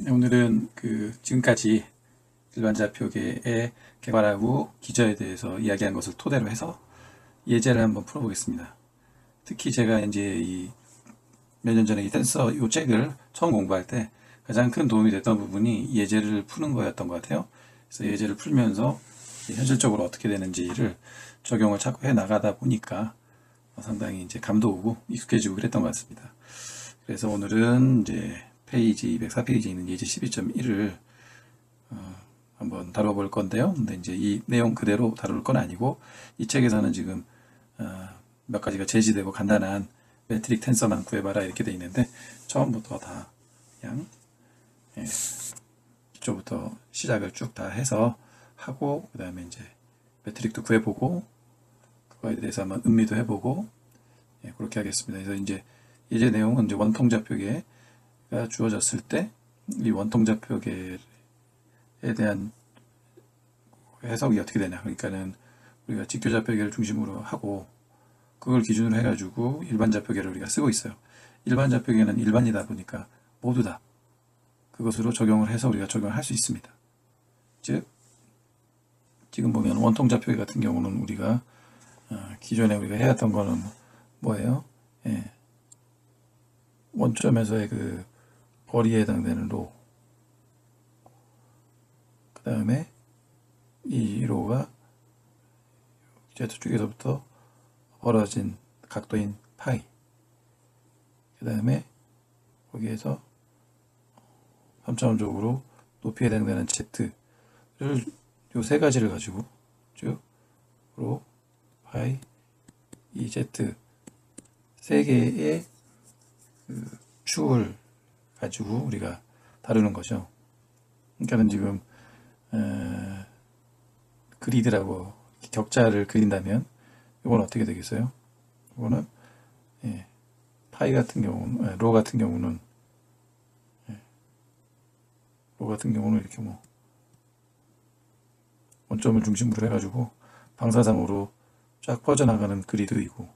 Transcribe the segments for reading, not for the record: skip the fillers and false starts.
오늘은 지금까지 일반 좌표계의 개발하고 기저에 대해서 이야기한 것을 토대로 해서 예제를 한번 풀어보겠습니다. 특히 제가 이제 몇 년 전에 이 댄서 이 책을 처음 공부할 때 가장 큰 도움이 됐던 부분이 예제를 푸는 거였던 것 같아요. 그래서 예제를 풀면서 현실적으로 어떻게 되는지를 적용을 자꾸 해 나가다 보니까 상당히 이제 감도 오고 익숙해지고 그랬던 것 같습니다. 그래서 오늘은 이제 페이지 204페이지에 있는 예제 12.1을 한번 다뤄볼 건데요. 근데 이제 이 내용 그대로 다룰 건 아니고 이 책에서는 지금 몇 가지가 제시되고 간단한 매트릭 텐서만 구해봐라 이렇게 돼 있는데 처음부터 다 그냥 기초부터 시작을 쭉 다 해서 하고 그 다음에 이제 매트릭도 구해보고 그거에 대해서 한번 음미도 해보고 그렇게 하겠습니다. 그래서 이제 예제 내용은 이제 원통좌표계가 주어졌을 때 이 원통좌표계에 대한 해석이 어떻게 되냐. 그러니까는 우리가 직교좌표계를 중심으로 하고 그걸 기준으로 해가지고 일반 좌표계를 우리가 쓰고 있어요. 일반 좌표계는 일반이다 보니까 모두 다 그것으로 적용을 해서 우리가 적용을 할 수 있습니다. 즉 지금 보면 원통좌표계 같은 경우는 우리가 기존에 우리가 해왔던 거는 뭐예요? 원점에서의 그 거리에 해당되는 로, 그 다음에 이 로가 Z축에서부터 벌어진 각도인 파이, 그 다음에 거기에서 3차원적으로 높이에 해당되는 Z를 요 세 가지를 가지고 쭉 로, 파이, 이 Z 세 개의 축을 가지고 우리가 다루는 거죠. 그러니까는 지금 그리드라고 격자를 그린다면 이건 어떻게 되겠어요? 이거는 파이 같은 경우는 로 같은 경우는 이렇게 뭐 원점을 중심으로 해가지고 방사상으로 쫙 퍼져나가는 그리드이고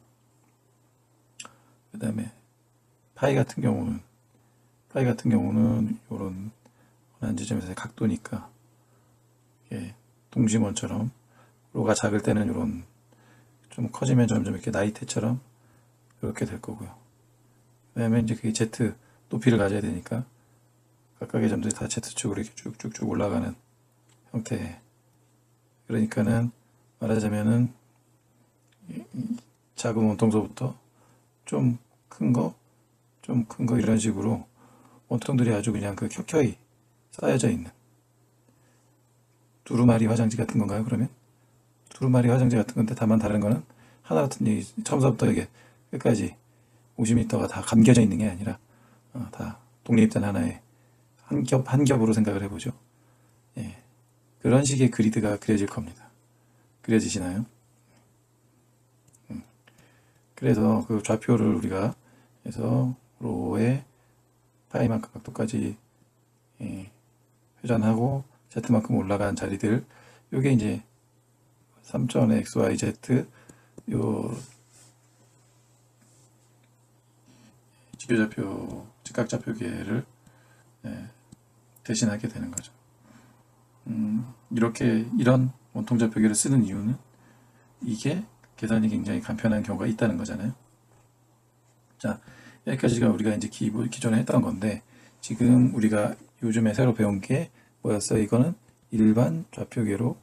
그 다음에 파이 같은 경우는 이런 원한 지점에서의 각도니까 동심원처럼 로가 작을 때는 이런 좀 커지면 점점 이렇게 나이테처럼 이렇게 될 거고요. 그 다음에 이제 그게 Z 높이를 가져야 되니까 각각의 점들이 다 Z축으로 이렇게 쭉쭉쭉 올라가는 형태. 그러니까는 말하자면은 작은 원통서부터 좀 큰 거 이런 식으로 원통들이 아주 그냥 켜켜이 쌓여져 있는 두루마리 화장지 같은 건가요? 그러면 두루마리 화장지 같은 건데 다만 다른 거는 하나 같은 얘기 처음부터 이게 끝까지 50m가 다 감겨져 있는 게 아니라 다 독립된 하나의 한 겹으로 생각을 해보죠. 그런 식의 그리드가 그려질 겁니다. 그려지시나요? 그래서 그 좌표를 우리가 해서 로의 파이만큼 각도까지 회전하고 Z만큼 올라간 자리들, 요게 이제 3차원의 XYZ 요 직교좌표, 직각좌표계를 대신하게 되는 거죠. 이런 원통좌표계를 쓰는 이유는 이게 계산이 굉장히 간편한 경우가 있다는 거잖아요. 자, 여기까지가 우리가 이제 기존에 했던 건데, 지금 우리가 요즘에 새로 배운 게 뭐였어요? 이거는 일반 좌표계로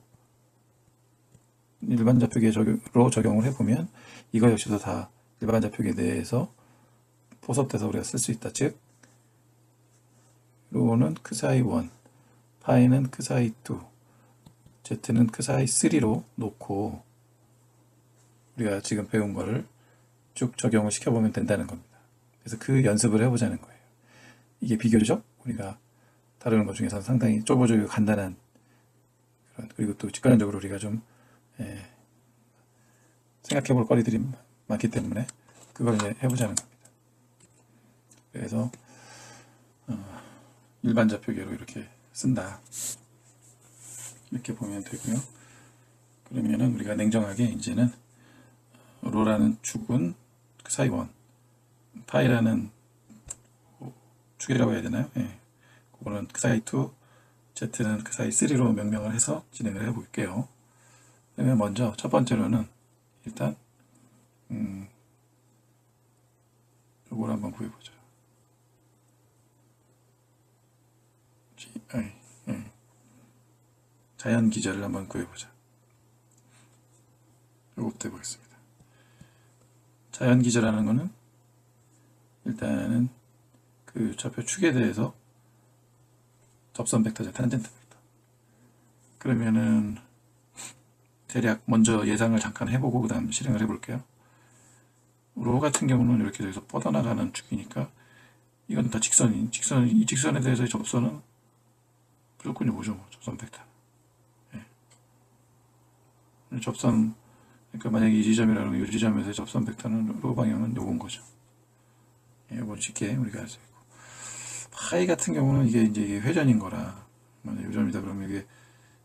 적용을 해보면 이거 역시도 다 일반 좌표계 내에서 포섭돼서 우리가 쓸 수 있다. 즉, 로는 크사이 1, 파이는 크사이 2, Z는 크사이 3로 놓고 우리가 지금 배운 거를 쭉 적용을 시켜보면 된다는 겁니다. 그래서 그 연습을 해보자는 거예요. 이게 비교적 우리가 다루는 것 중에서 상당히 좁아지고 간단한 그리고 또 직관적으로 우리가 좀 생각해볼 거리들이 많기 때문에 그걸 이제 해보자는 겁니다. 그래서 일반 좌표계로 이렇게 쓴다. 이렇게 보면 되고요. 그러면은 우리가 냉정하게 이제는 로라는 축은 사이 1, 파이라는 축이라고 해야 되나요? 그거는 그 사이 2, Z는 그 사이 3로 명명을 해서 진행을 해 볼게요. 그러면 먼저 첫 번째로는 일단 요걸 한번 구해보자. 자연 기절을 한번 구해보자. 요거부터 해보겠습니다. 자연 기절하는 거는 일단은 그 좌표 축에 대해서 접선 벡터죠. 탄젠트 벡터. 그러면은 대략 먼저 예상을 잠깐 해보고 그 다음 실행을 해볼게요. 로 같은 경우는 이렇게 돼서 뻗어나가는 축이니까 이건 다 이 직선에 대해서의 접선은 무조건 이거죠. 뭐, 접선 벡터. 예. 접선, 그러니까 만약에 이 지점이라면 이 지점에서의 접선 벡터는 로 방향은 요건 거죠. 예, 이건 쉽게 우리가 알 수 있고. 파이 같은 경우는 이게 이제 회전인 거라, 만약 요점이다 그러면 이게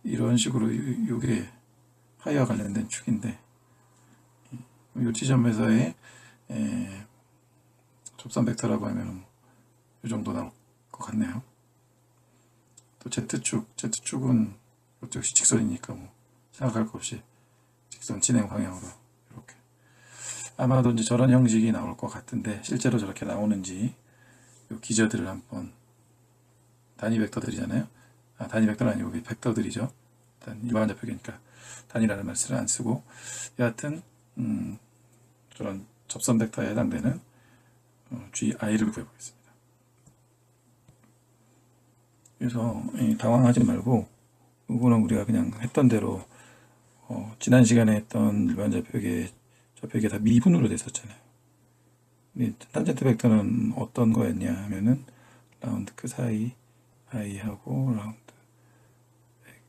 이런 식으로 이게 파이와 관련된 축인데, 이 지점에서의 접선 벡터라고 하면 이 정도 나올 것 같네요. 또 Z축은 이것도 역시 직선이니까 뭐 생각할 거 없이 직선 진행 방향으로 이렇게. 아마도 이제 저런 형식이 나올 것 같은데 실제로 저렇게 나오는지 이 기저들을 한번 단위 벡터들이잖아요. 단위 벡터는 아니고 벡터들이죠. 일단 일반자 표기니까 단위라는 말을 안 쓰고 여하튼 저런 접선 벡터에 해당되는 GI를 구해보겠습니다. 그래서 당황하지 말고 이거는 우리가 그냥 했던 대로 지난 시간에 했던 일반자 표기에 저 표기가 다 미분으로 됐었잖아요. 탄젠트 벡터는 어떤 거였냐 하면은 라운드 그 사이 i하고 라운드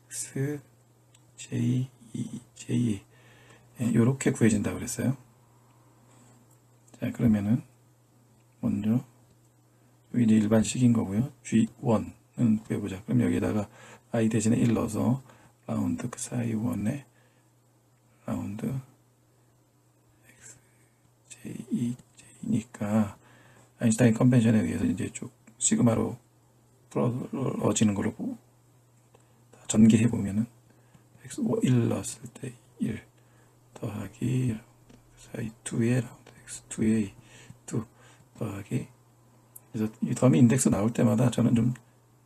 x j j 이렇게 구해진다고 그랬어요. 자, 그러면은 먼저 여기 이제 일반식인 거고요. G1은 구해보자. 그럼 여기에다가 i 대신에 1 넣어서 라운드 그 사이 1에 라운드 x j j니까 아인슈타인 컨벤션에 의해서 이제 쭉 시그마로 풀어지는 걸로 전개해 보면은 x 1 넣었을 때 1 더하기 라운드 그 사이 2에 라운드 x2에 2 더하기. 그래서 이 더미 인덱스 나올 때마다 저는 좀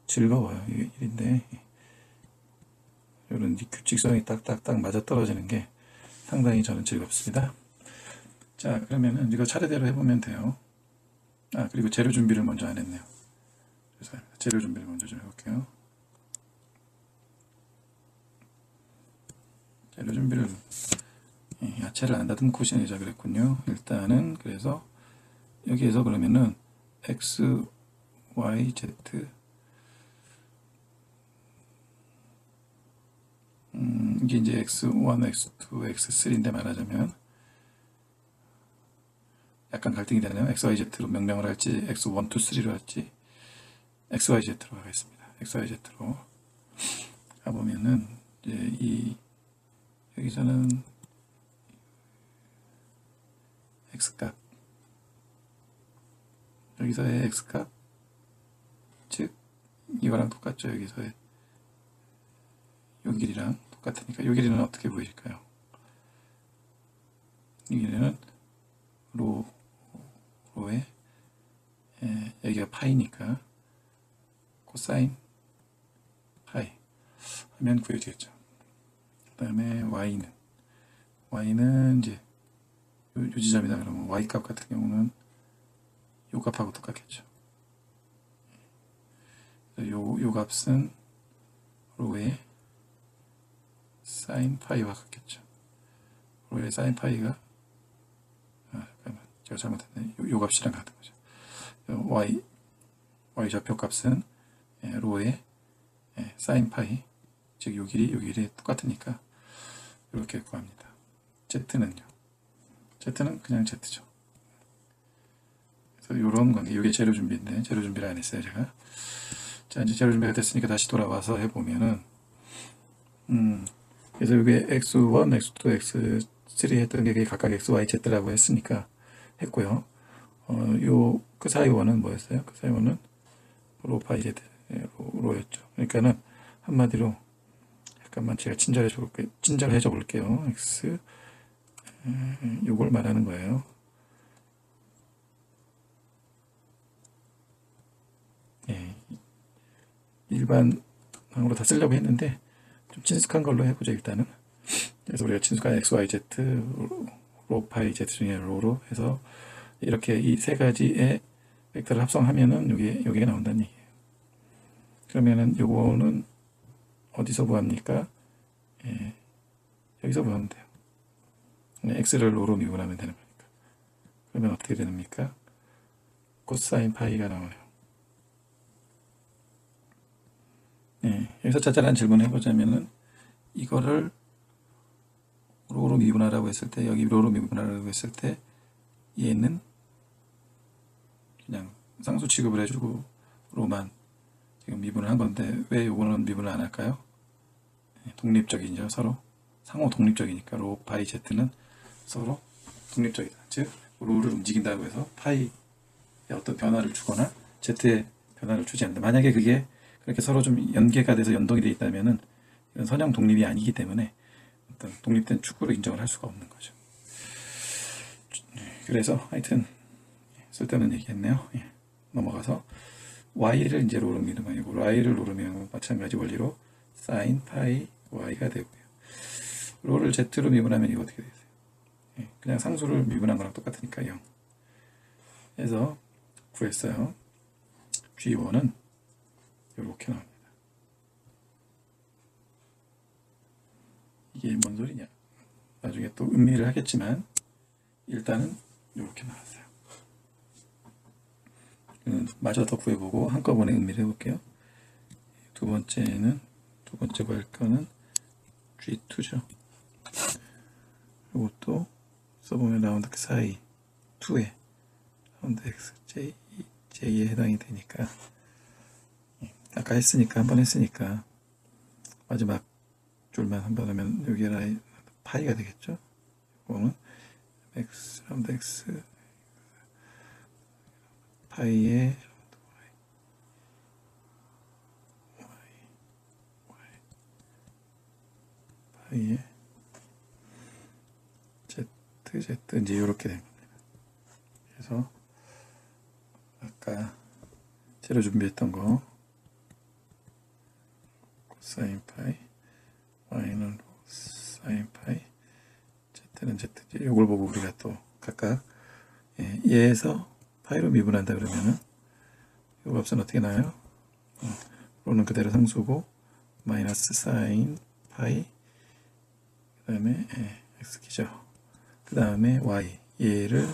즐거워요. 이게 일인데 이런 규칙성이 딱딱딱 맞아 떨어지는 게 상당히 저는 즐겁습니다. 자, 그러면은 이거 차례대로 해보면 돼요. 그리고 재료 준비를 먼저 안 했네요. 그래서 재료 준비를 먼저 좀 해볼게요. 재료 준비를 야채를 안 다듬고 시작하자 그랬군요. 일단은 그래서 여기에서 그러면은 x, y, z 이게 이제 x1, x2, x3인데 말하자면 약간 갈등이 되네요. xyz로 명명을 할지 x1, 2, 3로 할지 xyz로 하겠습니다. xyz로 가보면은 이제 여기서는 x값 여기서의 x값 즉 이거랑 똑같죠. 여기서의 요 길이랑 똑같으니까 요 길이는 어떻게 보일까요? 이 길이는 로에 여기가 파이니까 코사인 파이 하면 구해지겠죠. 그 다음에 y는 이제 요 지점이다 그러면 y값 같은 경우는 요 값하고 똑같겠죠. 요 값은 로의 사인 파이와 같겠죠. 로의 사인 파이가 잠깐만 제가 잘못했네. 요 값이랑 같은 거죠. y 좌표 값은 로의 사인 파이 즉 요 길이 똑같으니까 이렇게 구합니다. z는요. z는 그냥 z죠. 그래서 요런 관계, 요게 재료 준비인데 재료 준비를 안 했어요 제가. 자, 이제 재료 준비가 됐으니까 다시 돌아와서 해보면은 그래서 이게 x1, x2, x3 했던 게 각각 x, y, z라고 했으니까 했고요. 그 사이 원은 뭐였어요? 그 사이 원은 로 파이 z 로였죠. 그러니까는 한마디로 잠깐만 제가 친절해져 볼게요. x 요걸 말하는 거예요. 예, 일반항으로 다 쓰려고 했는데 좀 친숙한 걸로 해보죠 일단은. 그래서 우리가 친숙한 x, y, z, 로, 파이, z 중에 로로 해서 이렇게 이 세 가지의 벡터를 합성하면은 여기가 나온다는 얘기예요. 그러면은 요거는 어디서 구합니까? 예, 여기서 구하면 돼요. x를 로로 미분하면 되는 거니까. 그러면 어떻게 됩니까? 코사인 파이가 나오네요. 예, 여기서 짜잘한 질문을 해보자면은 이거를 로로 미분하라고 했을 때, 여기 로로 미분하라고 했을 때 얘는 그냥 상수 취급을 해주고 로만 지금 미분을 한 건데 왜 요거는 미분을 안 할까요? 독립적이죠. 서로 상호 독립적이니까 로 파이 z는 서로 독립적이다. 즉 로를 움직인다고 해서 파이에 어떤 변화를 주거나 z에 변화를 주지 않는다. 만약에 그게 그렇게 서로 좀 연계가 돼서 연동이 되어 있다면은 이건 선형 독립이 아니기 때문에 어떤 독립된 축구로 인정을 할 수가 없는 거죠. 그래서 하여튼 쓸데없는 얘기했네요. 예. 넘어가서 y를 이제 로로 미루면 이고 y를 로로 미루면 마찬가지 원리로 sin 파이 y가 되고요. 로를 z로 미분하면 이거 어떻게 되세요? 예. 그냥 상수를 미분한 거랑 똑같으니까 0. 해서 구했어요. G1은 이렇게 나옵니다. 이게 뭔 소리냐? 나중에 또 음미를 하겠지만 일단은 이렇게 나왔어요. 마저 더 구해보고 한꺼번에 음미를 해볼게요. 두 번째 구할 거는 G2죠. 이것도 써보면 라운드 사이 2에 라운드 X, J에 해당이 되니까 아까 했으니까 한 번 했으니까 마지막 줄만 한 번 하면 여기 라인 파이가 되겠죠. 이거는 X 라운드 X 파이에 파이에 Z 이제 이렇게 된 겁니다. 그래서 아까 재료 준비했던 거 코사인 파이 y는 사인 파이 z는 z 이걸 보고 우리가 또 각각 얘에서 파이로 미분한다 그러면은 이 값은 어떻게 나와요? 로는 그대로 상수고 마이너스 사인 파이 그 다음에 x키죠. 그 다음에 y 얘를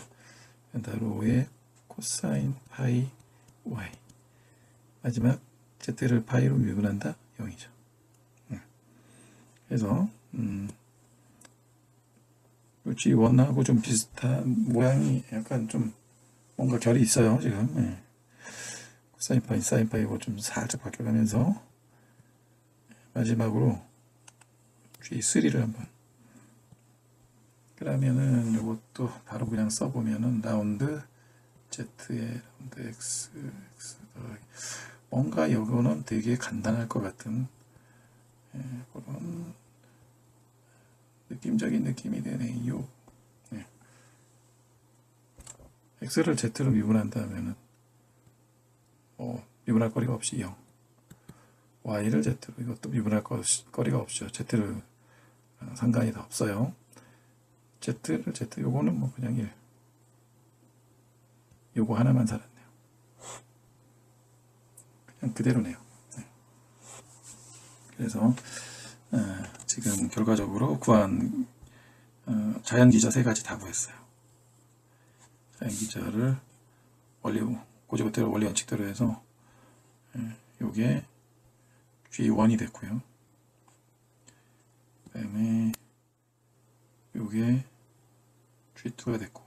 로의 코사인 파이 y 마지막 z를 파이로 미분한다 0이죠. 그래서 G1하고 좀 비슷한 모양이 약간 좀 뭔가 결이 있어요 지금. 사인 파이 사인 파이고 좀 살짝 바뀌어가면서 마지막으로 G3를 한번 그러면은 이것도 바로 그냥 써보면은 라운드 Z에 라운드 X 더하기 뭔가 이거는 되게 간단할 것 같은 그런 느낌적인 느낌이 되네요. X를 Z로 미분한다면은 미분할 거리가 없이 0. Y를 Z로 이것도 미분할 거리가 없죠. Z를 상관이 다 없어요. Z를 Z 요거는 뭐 그냥 1. 요거 하나만 살았네요. 그냥 그대로네요. 그래서 지금 결과적으로 구한 자연기저 세 가지 다 구했어요. 자연기저를 고지고대로 원리 원칙대로 해서 요게 G1이 됐고요. 그 다음에 요게 G2가 됐고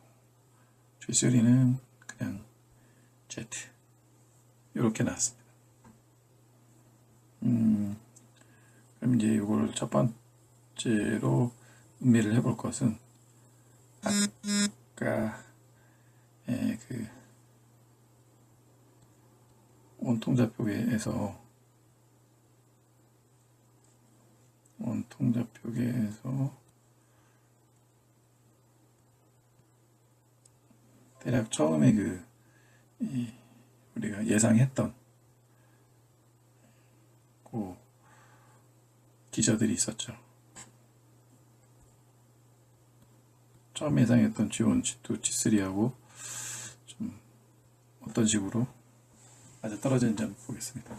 G3는 그냥 Z 이렇게 나왔습니다. 그럼 이제 이걸 첫 번째로 음미를 해볼 것은 아까 원통좌표계에서 대략 처음에 우리가 예상했던 그 기저들이 있었죠. 처음 예상했던 G1, G2, G3하고 좀 어떤 식으로 맞아 떨어지는지 한번 보겠습니다.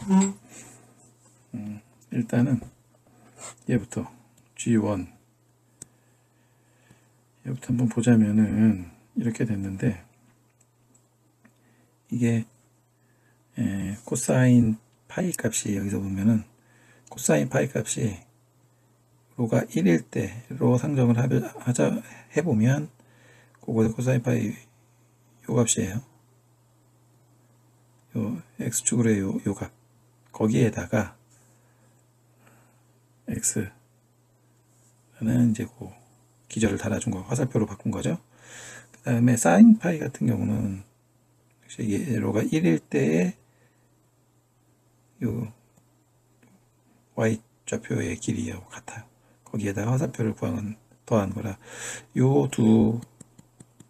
일단은 얘부터 G1 얘부터 한번 보자면은 이렇게 됐는데, 이게 코사인 파이 값이 여기서 보면은 코사인 파이 값이 로가 1일 때 로 상정을 해보면 그거 코사인 파이 요 값이에요. 요 x축으로의 요 값, 거기에다가 x라는 이제 그 기저를 달아준 거, 화살표로 바꾼 거죠. 그 다음에 사인 파이 같은 경우는 역시 로가 1일 때의 요 y 좌표의 길이하고 같아요. 거기에다가 화살표를 더한 거라 요 두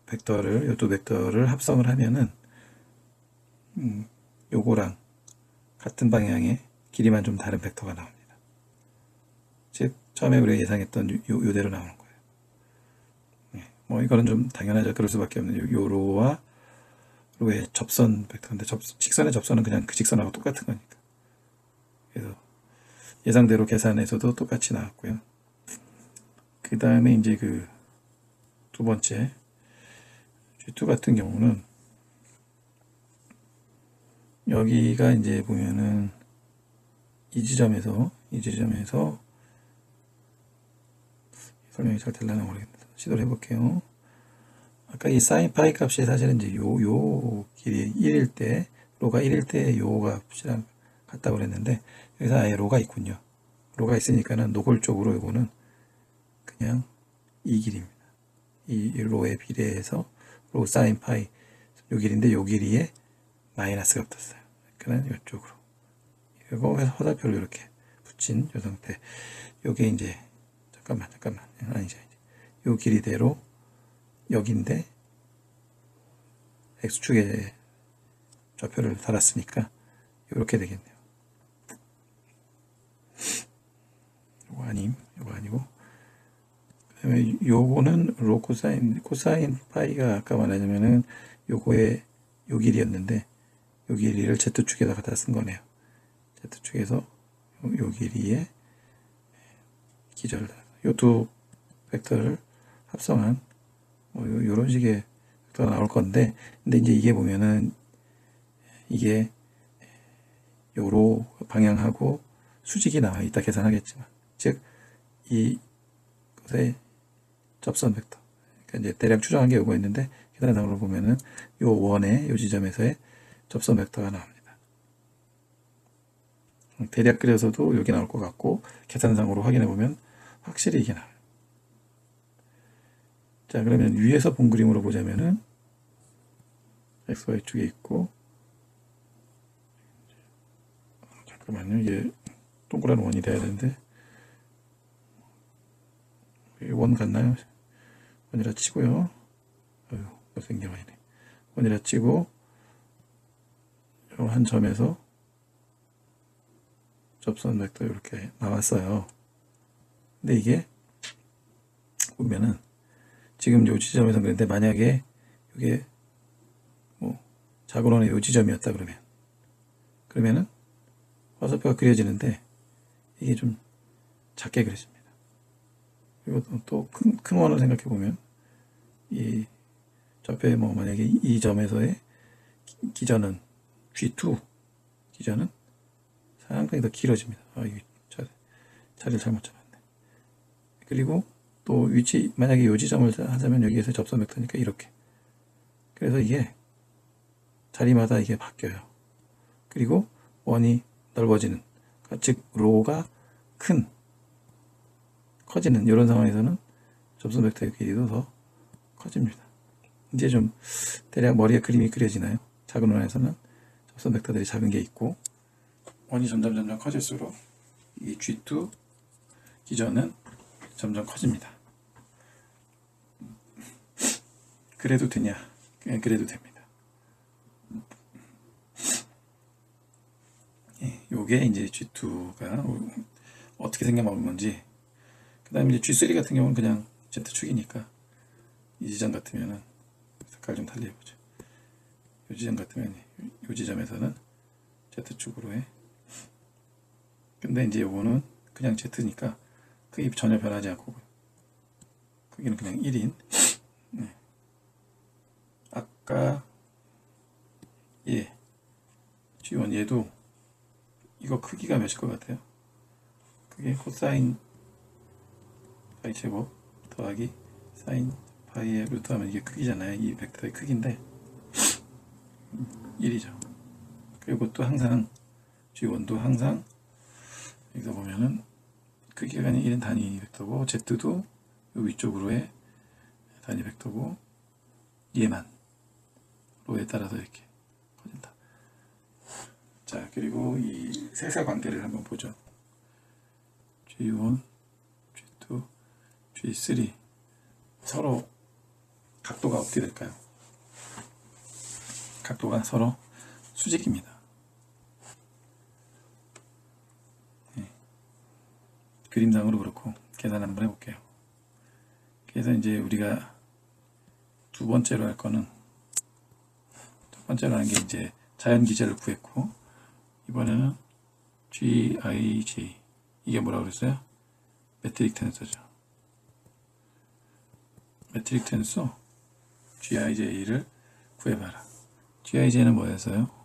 벡터를 합성을 하면은 요거랑 같은 방향의 길이만 좀 다른 벡터가 나옵니다. 즉 처음에 우리가 예상했던 요대로 나오는 거예요. 뭐 이거는 좀 당연하죠. 그럴 수밖에 없는 요 로와 로의 접선 벡터인데, 직선의 접선은 그냥 그 직선하고 똑같은 거니까. 그래서 예상대로 계산에서도 똑같이 나왔고요. 그 다음에 이제 그 두 번째 G2 같은 경우는 여기가 이제 보면은 이 지점에서 설명이 잘 될려나 모르겠는데 시도를 해볼게요. 아까 이 사인 파이 값이 사실은 이제 요 길이 1일 때, 로가 1일 때 요 값이랑 같다고 그랬는데, 여기서 아예 로가 있군요. 로가 있으니까는 노골적으로 이거는 그냥 이 길입니다. 이 로에 비례해서 로 사인 파이 요 길인데, 요 길이에 마이너스가 붙었어요. 그러니까 이쪽으로. 그리고 화살표를 이렇게 붙인 요 상태. 요게 이제 아니죠. 요 길이대로 여기인데 x축에 좌표를 달았으니까 이렇게 되겠네요. 요거 아니고. 그다음에 요거는 로 코사인 파이가 아까 말하자면은 요거의 요 길이였는데, 요 길이를 z축에다 갖다 쓴 거네요. z축에서 요 길이에 기저를 요 두 벡터를 합성한 뭐 요런 식의 벡터가 나올 건데, 근데 이제 이게 보면은 이게 요로 방향하고 수직이 나와. 이따 계산하겠지만, 즉 이것의 접선 벡터, 그러니까 이제 대략 추정한 게 요거 있는데, 계산상으로 보면은 요 원의 요 지점에서의 접선 벡터가 나옵니다. 대략 그려서도 여기 나올 것 같고, 계산상으로 확인해 보면 확실히 이게 나와요. 자, 그러면 위에서 본 그림으로 보자면은 XY축에 있고, 잠깐만요, 이게 동그란 원이 돼야 되는데, 원 같나요? 원이라 치고요. 못생겨 보이네. 원이라 치고, 한 점에서 접선 벡터 이렇게 나왔어요. 근데 이게 보면은 지금 요 지점에서 그런데, 만약에 이게 뭐 작은 원의 요 지점이었다 그러면은 화살표가 그려지는데 이게 좀 작게 그려집니다. 그리고 또 큰 원을 생각해 보면 이 좌표에 뭐 만약에 이 점에서의 기저는 G2 기저는 상당히 더 길어집니다. 이게 자리를 잘못 잡았네. 그리고 또 위치, 만약에 요 지점을 하자면 여기에서 접선 벡터니까 이렇게. 그래서 이게 자리마다 이게 바뀌어요. 그리고 원이 넓어지는, 즉 로가 커지는 이런 상황에서는 접선 벡터의 길이도 더 커집니다. 이제 좀 대략 머리에 그림이 그려지나요? 작은 원에서는 합선 벡터들이 작은 게 있고, 원이 점점 커질수록 이 G2 기저는 점점 커집니다. 그래도 되냐? 그래도 됩니다. 요게 이제 G2가 어떻게 생겨먹은 건지. 그 다음에 이제 G3 같은 경우는 그냥 Z축이니까, 이 지점 같으면은, 색깔 좀 달리 해보죠. 이 지점 같으면, 이 지점에서는 Z축으로 해. 근데 이제 요거는 그냥 Z니까 크기 전혀 변하지 않고, 크기는 그냥 1인. 네. 아까 G1 얘도 이거 크기가 몇일 것 같아요? 그게 코사인 파이 제곱 더하기 사인 파이에 루트 하면 이게 크기잖아요. 이 벡터의 크기인데 1이죠. 그리고 또 항상 G1도 항상 여기서 보면은 크기가 그냥 1인 단위 벡터고, Z도 요 위쪽으로의 단위 벡터고, 얘만 로에 따라서 이렇게 커진다. 자, 그리고 이 세세 관계를 한번 보죠. G1, G2, G3 서로 각도가 어떻게 될까요? 각도가 서로 수직입니다. 그림상으로 그렇고 계산 한번 해볼게요. 그래서 이제 우리가 두 번째로 할 거는, 첫 번째로 하는 게 이제 자연 기제를 구했고, 이번에는 GIJ, 이게 뭐라고 그랬어요? 매트릭 텐서죠. 매트릭 텐서 GIJ를 구해봐라. GIJ는 뭐였어요?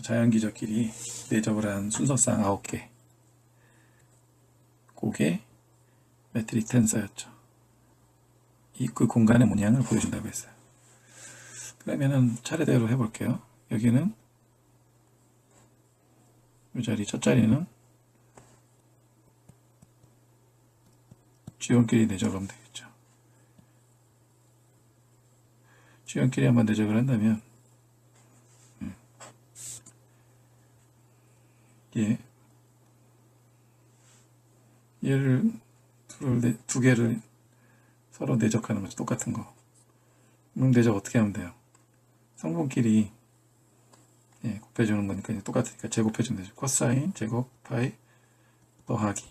자연기저끼리 내적을 한 순서상 9개, 그게 매트릭 텐서였죠. 그 공간의 모양을 보여준다고 했어요. 그러면은 차례대로 해볼게요. 여기는 이 자리, 첫 자리는 G1끼리 내적하면 되겠죠. G1끼리 한번 내적을 한다면 얘를 두 개를 서로 내적하는 거죠. 똑같은 거. 그럼 내적 어떻게 하면 돼요? 성분끼리 곱해주는 거니까 똑같으니까 제곱해주면 되죠. 코사인 제곱 파이 더하기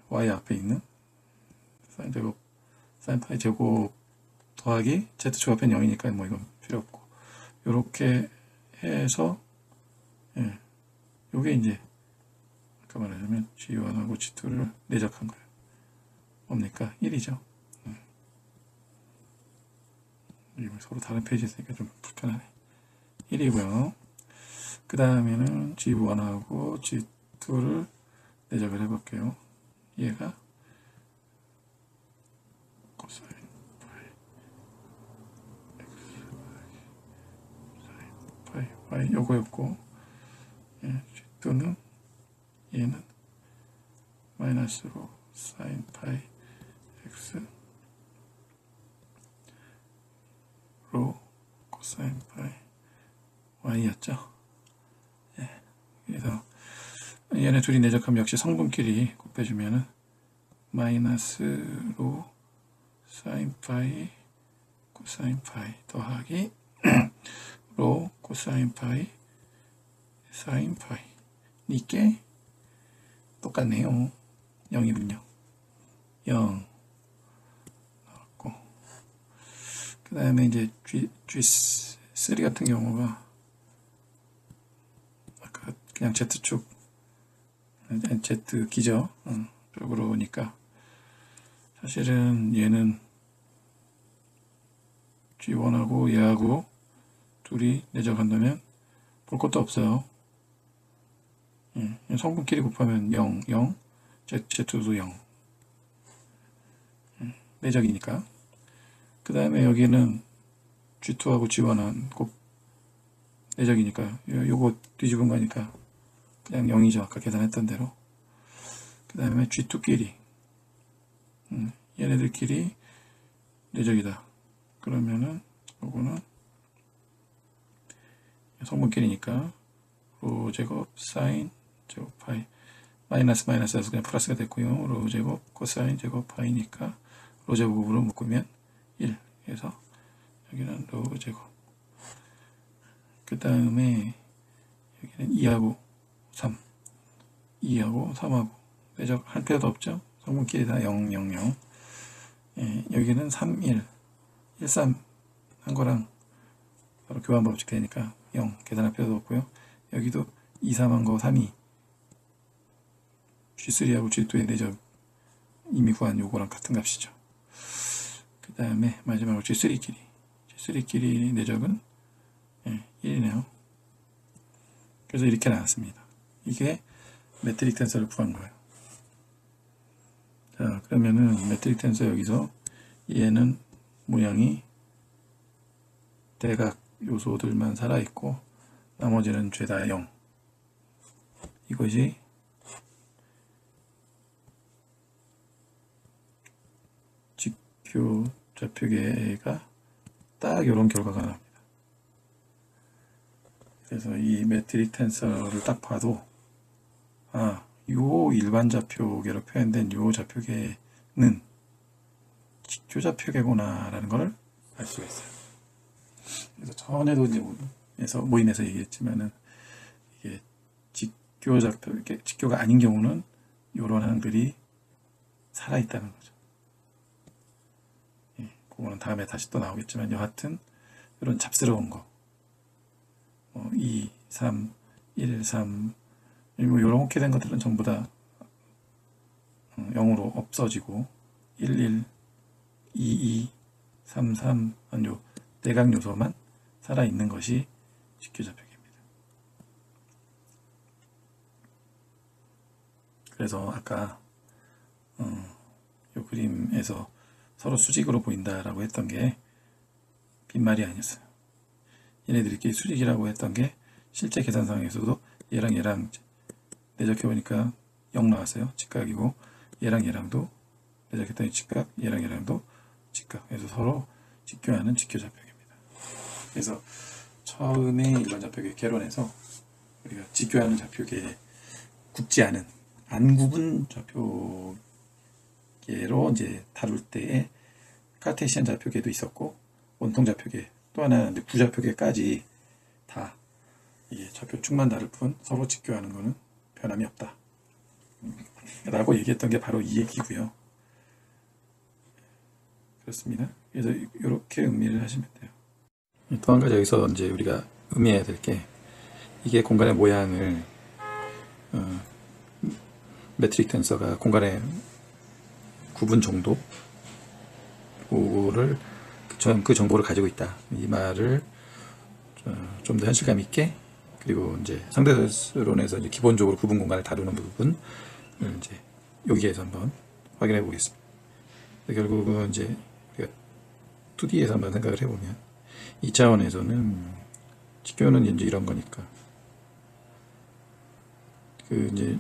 y 앞에 있는 사인 제곱 사인 파이 제곱 더하기 z축 앞에는 0이니까 뭐 이건 필요 없고, 요렇게 해서 요게 이제 아까 말하자면 G1하고 G2를 내적한 거예요. 뭡니까? 1이죠. 이거 서로 다른 페이지에 있으니까 좀 불편하네. 1이고요. 그 다음에는 G1하고 G2를 내적을 해볼게요. 얘가 코사인 파이 x 사인 파이 y 요거였고, G2는 얘는 마이너스로 사인 파이 x 로 코사인 파이 y였죠. 그래서 얘네 둘이 내적하면 역시 성분끼리 곱해주면은 마이너스로 사인 파이 코사인 파이 더하기 로 코사인 파이 사인 파이, 이게 똑같네요. 0이군요. 0 나왔고, 그 다음에 이제 G3 같은 경우가 아까 그냥 Z축 Z 기저 쪽으로 오니까, 사실은 얘는 G1하고 얘하고 둘이 내적한다면 볼 것도 없어요. 성분끼리 곱하면 0, 0, Z도 0. 내적이니까. 그 다음에 여기는 G2하고 G1은 곱 내적이니까, 요거 뒤집은 거니까 그냥 0이죠. 아까 계산했던 대로. 그 다음에 G2끼리 얘네들끼리 내적이다. 그러면은 요거는 성분끼리니까 로 제곱 사인 제곱 파이 마이너스에서 그냥 플러스가 됐고요. 로 제곱 코사인 제곱 파이니까 로 제곱으로 묶으면 1 해서 여기는 로 제곱, 그 다음에 여기는 2하고 3 2하고 3하고 내적할 필요도 없죠. 성분끼리 다 0, 0, 0. 예, 여기는 3, 1 1, 3 한 거랑 바로 교환 법칙 되니까 0 계산할 필요도 없고요. 여기도 2, 3한 거 3, 2 G3하고 G2의 내적 이미 구한 요거랑 같은 값이죠. 그 다음에 마지막으로 G3끼리 내적은 1이네요. 그래서 이렇게 나왔습니다. 이게 매트릭 텐서를 구한 거예요. 자, 그러면은 매트릭 텐서 여기서 얘는 모양이 대각 요소들만 살아있고 나머지는 죄다 0. 이것이 직교 좌표계가 딱 이런 결과가 나옵니다. 그래서 이 매트릭 텐서를 딱 봐도 요 일반 좌표계로 표현된 요 좌표계는 직교 좌표계구나 라는 걸 알 수가 있어요. 그래서 전에도 이제 모임에서 얘기했지만은 이게 직교가 아닌 경우는 요런 항들이 살아있다는 거죠. 예, 그거는 다음에 다시 또 나오겠지만 여하튼 이런 잡스러운 거 2, 3, 1, 3 이렇게 된 것들은 전부 다 0으로 없어지고 1, 1, 2, 2, 3, 3 요 대각 요소만 살아있는 것이 직교좌표계입니다. 그래서 아까 요 그림에서 서로 수직으로 보인다라고 했던 게 빈말이 아니었어요. 얘네들끼리 수직이라고 했던 게 실제 계산상에서도 얘랑 내적해보니까 0 나왔어요. 직각이고 얘랑도 내적했더니 직각, 얘랑도 직각. 그래서 서로 직교하는 직교좌표계입니다. 그래서 처음에 일반 좌표계 개론에서 우리가 직교하는 좌표계 굽지 않은 안 굽은 좌표계로 이제 다룰 때에 카테시안 좌표계도 있었고 원통 좌표계 또 하나 부좌표계까지 다 이게 좌표축만 다를 뿐 서로 직교하는 것은 변함이 없다 라고 얘기했던 게 바로 이 얘기고요. 그렇습니다. 그래서 이렇게 음미를 하시면 돼요. 또 한 가지 여기서 이제 우리가 의미해야 될 게 이게 공간의 모양을 매트릭 텐서가 공간의 구분 정도 그거를 그 정보를 가지고 있다. 이 말을 좀 더 현실감 있게 그리고 이제 상대수론에서 이제 기본적으로 구분 공간을 다루는 부분을 이제 여기에서 한번 확인해 보겠습니다. 결국은 이제 우리가 2D에서 한번 생각을 해보면 2차원에서는 직교는 이제 이런 거니까 그 이제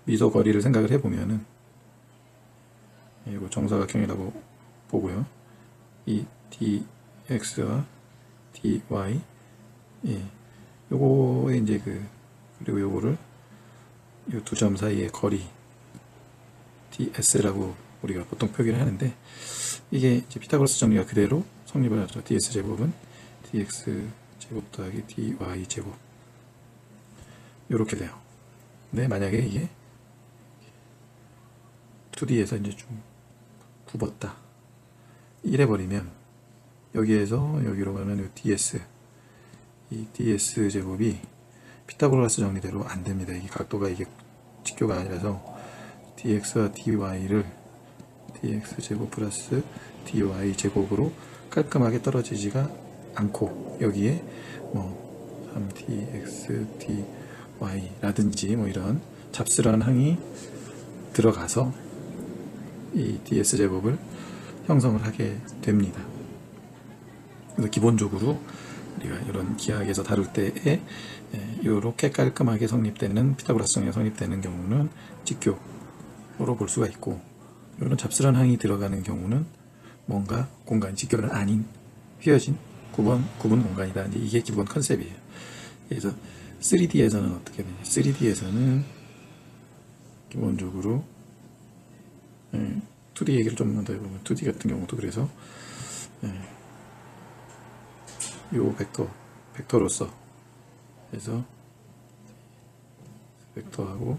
미소 거리를 생각을 해보면은 이거 정사각형이라고 보고요. 이 dx와 dy 요거에 이제 그리고 요거를 요 두 점 사이의 거리 ds라고 우리가 보통 표기를 하는데 이게 이제 피타고라스 정리가 그대로 성립을 하죠. ds 제곱은 dx 제곱 더하기 dy 제곱 요렇게 돼요. 근데 만약에 이게 2D에서 이제 좀 굽었다 이래버리면 여기에서 여기로 가면 이 ds 제곱이 피타고라스 정리대로 안 됩니다. 이게 각도가 이게 직교가 아니라서 dx와 dy를 dx 제곱 플러스 dy 제곱으로 깔끔하게 떨어지지가 않고 여기에 뭐 3dx dy 라든지 뭐 이런 잡스러운 항이 들어가서 이 ds 제곱을 형성을 하게 됩니다. 그래서 기본적으로 우리가 이런 기하학에서 다룰 때에 이렇게 깔끔하게 성립되는 피타고라스 정리가 성립되는 경우는 직교로 볼 수가 있고 이런 잡스러운 항이 들어가는 경우는 뭔가 공간 직결은 아닌 휘어진 구분 공간이다. 이게 기본 컨셉이에요. 그래서 3D에서는 어떻게 되냐? 3D에서는 기본적으로 2D 얘기를 좀만 더 해보면 2D 같은 경우도 그래서 요 벡터로서 그래서 벡터하고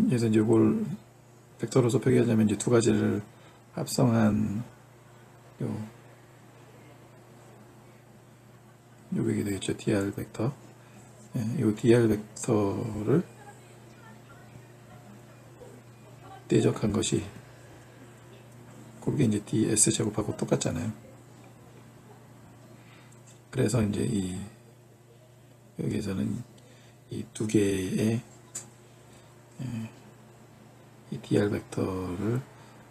그래서 이제 이걸 벡터로서 표기하자면 이제 두 가지를 합성한 요게 되겠죠. dr 벡터. 요 dr 벡터를 대적한 것이 그게 이제 ds 제곱하고 똑같잖아요. 그래서 이제 여기에서는 이 두 개의 이 dr 벡터를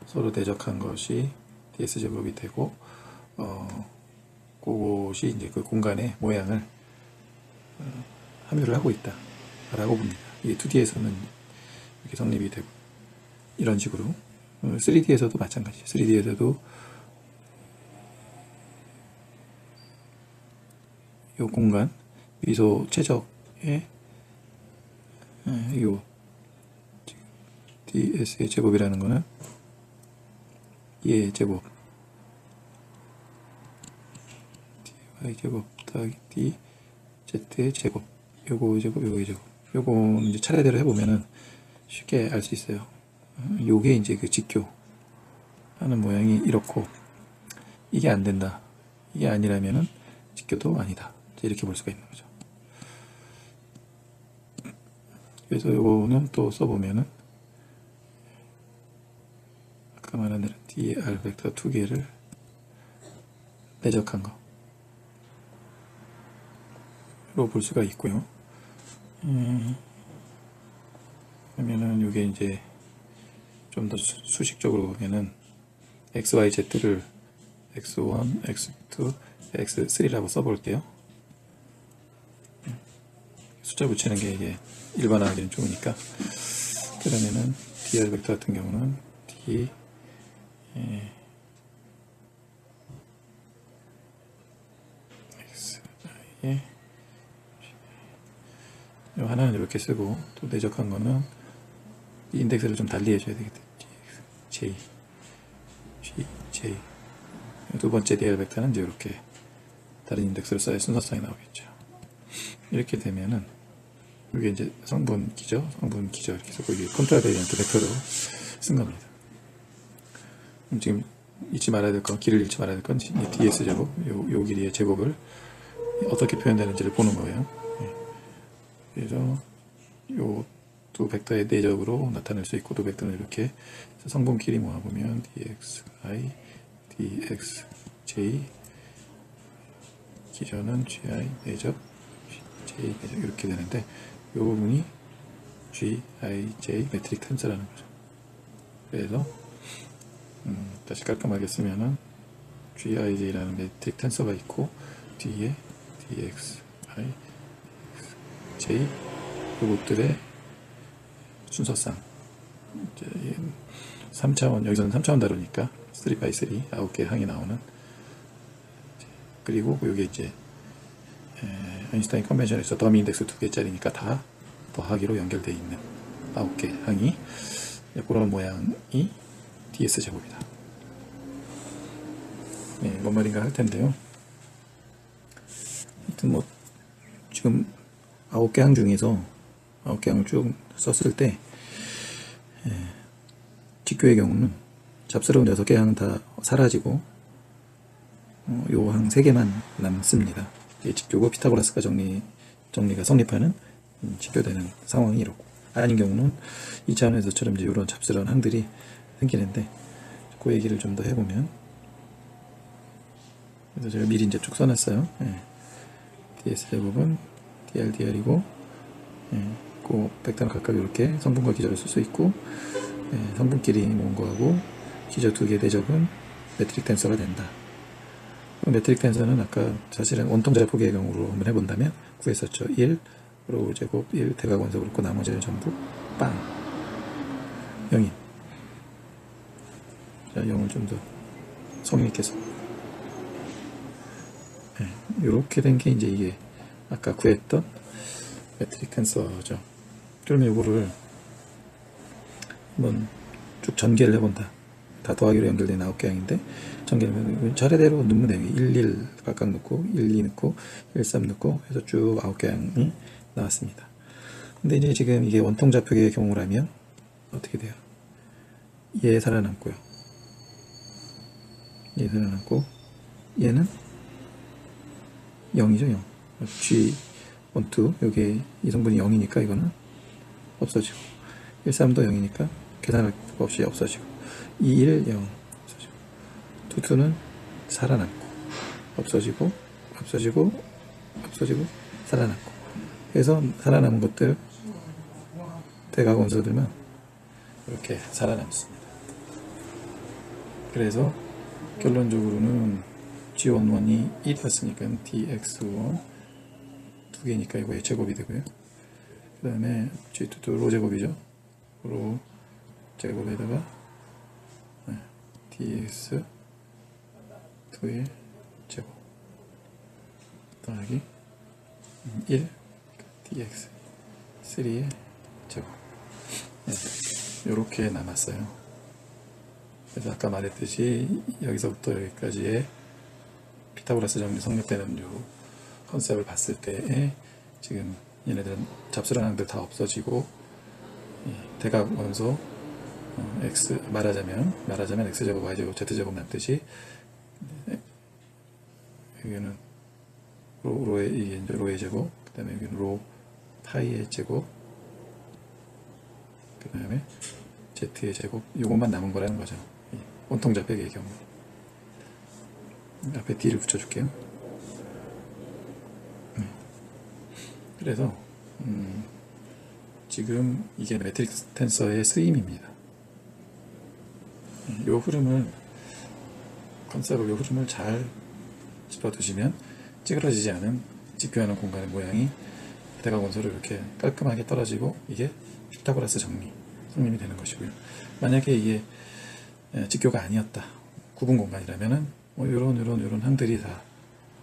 서로 대적한 것이 ds 제곱이 되고 그것이 이제 그 공간의 모양을 함유를 하고 있다 라고 봅니다. 이게 2D에서는 이렇게 성립이 되고 이런 식으로 3D에서도 마찬가지. 3D에서도 이 공간 미소 최적의 이 ds의 제곱이라는 거는 얘의 제곱 dy 제곱 더하기 d z의 제곱 요거 제곱 요거 제곱 요거 이제 차례대로 해보면은 쉽게 알 수 있어요. 요게 이제 그 직교 하는 모양이 이렇고 이게 안 된다. 이게 아니라면은 직교도 아니다. 이렇게 볼 수가 있는 거죠. 그래서 요거는 또 써보면은 아까 말한 대로 dr 벡터 두 개를 대적한 거 로 볼 수가 있고요. 그러면은 이게 이제 좀 더 수식적으로 보면은 x, y, z를 x1, x2, x3라고 써볼게요. 숫자 붙이는 게 이게 일반화하기는 좋으니까. 그러면은 dr 벡터 같은 경우는 d x, y 하나는 이렇게 쓰고 또 대적한 거는 이 인덱스를 좀 달리 해줘야 되겠다. J, G, J. 두 번째 dr 벡터는 이제 이렇게 다른 인덱스를 써야 순서상이 나오겠죠. 이렇게 되면은 이게 이제 성분기죠. 성분기죠. 이렇게 해서 이게 컨트라 베리언트 벡터로 쓴 겁니다. 지금 잊지 말아야 될 건, 길을 잃지 말아야 될 건 ds 제곱, 요 길이의 제곱을 어떻게 표현되는지를 보는 거예요. 그래서 요 두 벡터의 내적으로 나타낼 수 있고 두 벡터는 이렇게 성분끼리 모아보면 dxi, dxj 기저는 gi 내적, j 내적 이렇게 되는데 이 부분이 gi, j 매트릭 텐서라는 거죠. 그래서 다시 깔끔하게 쓰면은 gij라는 매트릭 텐서가 있고 뒤에 dxi, j 이것들의 순서상 이제 3차원 여기서는 3차원 다루니까 3x3 9개 항이 나오는 그리고 여기 이제 아인슈타인 컨벤션에서 더미 인덱스 2개짜리니까 다 더하기로 연결되어 있는 9개 항이 그런 모양이 ds 제곱이다. 네, 뭔 말인가 할 텐데요. 하여튼 뭐 지금 9개 항 중에서 9개 항을 쭉 썼을 때 직교의 경우는 잡스러운 6개 항은 다 사라지고 요 항 3개만 남습니다. 직교고 피타고라스가 정리가 성립하는 직교되는 상황이 이렇고 아닌 경우는 2차원에서처럼 이제 이런 잡스러운 항들이 생기는데 그 얘기를 좀 더 해보면 그래서 제가 미리 이제 쭉 써놨어요. ds 제곱은 dr dr이고 있고 벡터는 각각 이렇게 성분과 기저를 쓸 수 있고 성분끼리 모은 거하고 기저 두 개 대적은 메트릭 텐서가 된다. 메트릭 텐서는 아까 사실은 원통자포기의 경우로 한번 해본다면 구했었죠. 1 로우 제곱 1 대각원소 그렇고 나머지는 전부 빵 0인. 자, 0을 좀 더 성의있게 써. 이렇게 된 게 이제 이게 아까 구했던 메트릭 텐서죠. 그러면 이거를 한번 쭉 전개를 해본다. 다 더하기로 연결된 9개항인데 전개를 차례대로 넣으면 돼요. 1, 1 각각 넣고 1, 2 넣고 1, 3 넣고 해서 쭉 9개항이 나왔습니다. 근데 이제 지금 이게 원통좌표계의 경우라면 어떻게 돼요? 얘 살아남고요. 얘 살아남고 얘는 0이죠. 0. G12 여기 이 성분이 0이니까 이거는 없어지고 1, 3도 0이니까 계산할 거 없이 없어지고 2, 1, 0 없어지고 2, 2는 살아남고 없어지고 없어지고 없어지고 살아남고 그래서 살아남은 것들 대각 원소들만 이렇게 살아남습니다. 그래서 결론적으로는 G11이 1이었으니까 dx1 두 개니까 이거 제곱이 되고요. 그 다음에 G22 로 제곱이죠. 로 제곱에다가 dx 2의 제곱 더하기 1 dx 3의 제곱 이렇게 남았어요. 그래서 아까 말했듯이 여기서부터 여기까지의 피타고라스 정리 성립되는 요 컨셉을 봤을 때 지금 얘네들은 잡스런 항들 다 없어지고 대각 원소 x 말하자면 x제곱 y제곱 z제곱 남듯이 여기는 로의 제곱 그 다음에 여기는 로 파이의 제곱 그 다음에 z의 제곱 이것만 남은 거라는 거죠. 원통좌표계의 경우 앞에 d를 붙여줄게요. 그래서 지금 이게 매트릭 텐서의 쓰임입니다. 요 흐름을 컨셉을 요 흐름을 잘 짚어두시면 찌그러지지 않은 직교하는 공간의 모양이 대각 원소로 이렇게 깔끔하게 떨어지고 이게 피타고라스 성립이 되는 것이고요. 만약에 이게 직교가 아니었다, 구분 공간이라면은 이런 항들이 다